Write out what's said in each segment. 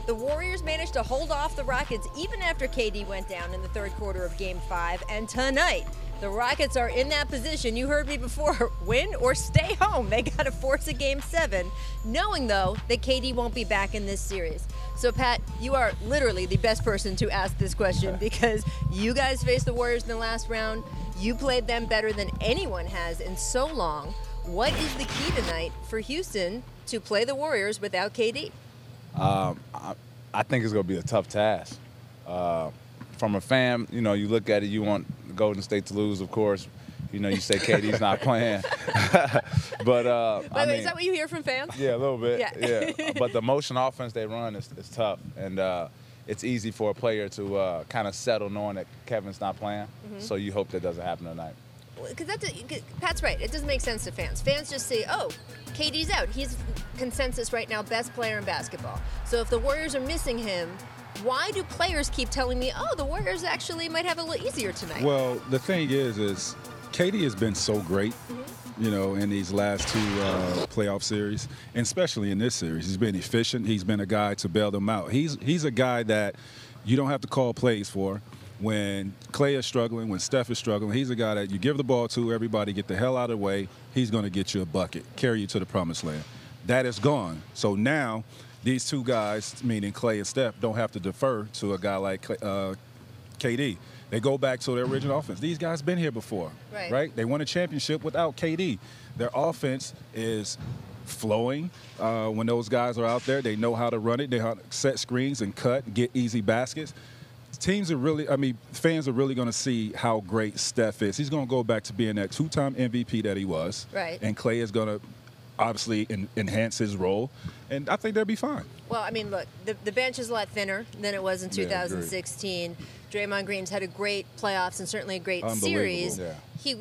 The Warriors managed to hold off the Rockets even after KD went down in the third quarter of Game 5. And tonight, the Rockets are in that position. You heard me before. Win or stay home. They got to force a Game 7, knowing, though, that KD won't be back in this series. So, Pat, you are literally the best person to ask this question because you guys faced the Warriors in the last round. You played them better than anyone has in so long. What is the key tonight for Houston to play the Warriors without KD? I think it's going to be a tough task. From a fan, you know, you look at it, you want Golden State to lose, of course. You know, you say KD's not playing. But, By the way, is that what you hear from fans? Yeah, a little bit. Yeah. But the motion offense they run is tough. And it's easy for a player to kind of settle knowing that Kevin's not playing. Mm-hmm. So you hope that doesn't happen tonight. Because Pat's right. It doesn't make sense to fans. Fans just say, oh, KD's out. He's consensus right now, best player in basketball. So if the Warriors are missing him, why do players keep telling me, oh, the Warriors actually might have it a little easier tonight? Well, the thing is KD has been so great, you know, in these last two playoff series, and especially in this series. He's been efficient. He's been a guy to bail them out. He's a guy that you don't have to call plays for. When Klay is struggling, when Steph is struggling, he's a guy that you give the ball to, everybody get the hell out of the way, he's going to get you a bucket, carry you to the promised land. That is gone. So now these two guys, meaning Klay and Steph, don't have to defer to a guy like KD. They go back to their original offense. These guys been here before, right? They won a championship without KD. Their offense is flowing when those guys are out there. They know how to run it. They know how to set screens and cut, get easy baskets. Fans are really going to see how great Steph is. He's going to go back to being that two-time MVP that he was. Right. And Klay is going to obviously enhance his role, and I think they'll be fine. Well, I mean, look, the bench is a lot thinner than it was in 2016. Draymond Green's had a great playoffs and certainly a great series. Yeah. He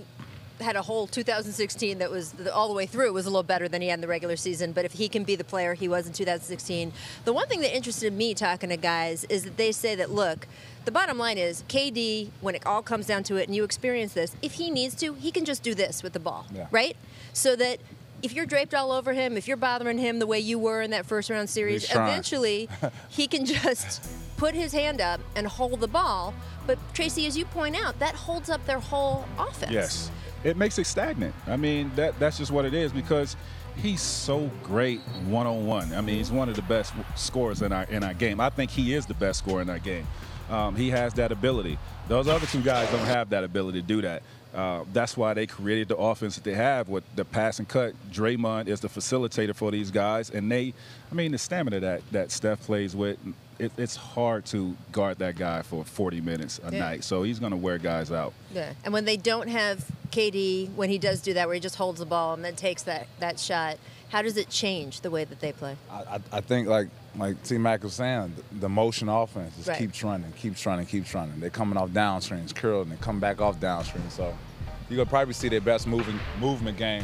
had a whole 2016 that was all the way through was a little better than he had in the regular season, but if he can be the player he was in 2016. The one thing that interested me talking to guys is that they say that, look, the bottom line is KD, when it all comes down to it, and you experience this, if he needs to, he can just do this with the ball, right? So that if you're draped all over him, if you're bothering him the way you were in that first-round series, eventually he can just put his hand up and hold the ball. But, Tracy, as you point out, that holds up their whole offense. Yes. It makes it stagnant. I mean, that's just what it is because he's so great one-on-one. I mean, he's one of the best scorers in our game. I think he is the best scorer in our game. He has that ability. Those other two guys don't have that ability to do that. That's why they created the offense that they have with the pass and cut. Draymond is the facilitator for these guys, and the stamina that Steph plays with, it's hard to guard that guy for 40 minutes a night. So he's going to wear guys out. Yeah, and when they don't have KD, when he does do that, where he just holds the ball and then takes that shot, how does it change the way that they play? I think like T-Mac was saying, the motion offense is keeps running. They're coming off downswings, curling, and come back off downswings. So you're going to probably see their best movement game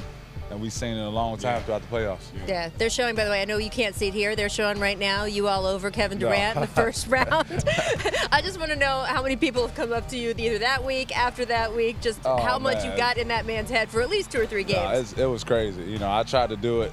that we've seen in a long time throughout the playoffs. Yeah, they're showing, by the way, I know you can't see it here, they're showing right now you all over Kevin Durant in the first round. I just want to know how many people have come up to you either that week, after that week, just how much you got in that man's head for at least 2 or 3 games. It was crazy. You know, I tried to do it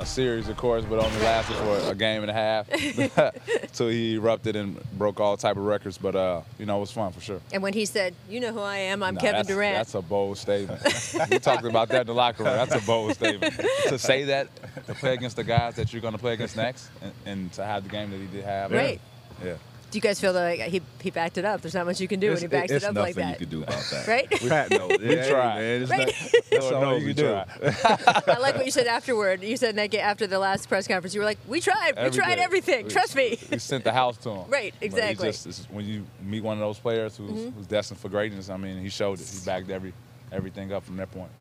a series, of course, but only lasted for a game and a half until he erupted and broke all type of records. But, you know, it was fun for sure. And when he said, you know who I am, I'm Kevin Durant. That's a bold statement. We talked about that in the locker room. That's a bold statement. To say that, to play against the guys that you're going to play against next, and to have the game that he did have. Right. Yeah. Do you guys feel like he backed it up? There's not much you can do when he backs it up like that. There's nothing you can do about that. Right? Pat knows. We tried. That's all you can do. I like what you said afterward. You said in that after the last press conference, you were like, we tried everything. Trust me. We sent the house to him. Right, exactly. When you meet one of those players who's destined for greatness, I mean, he showed it. He backed everything up from that point.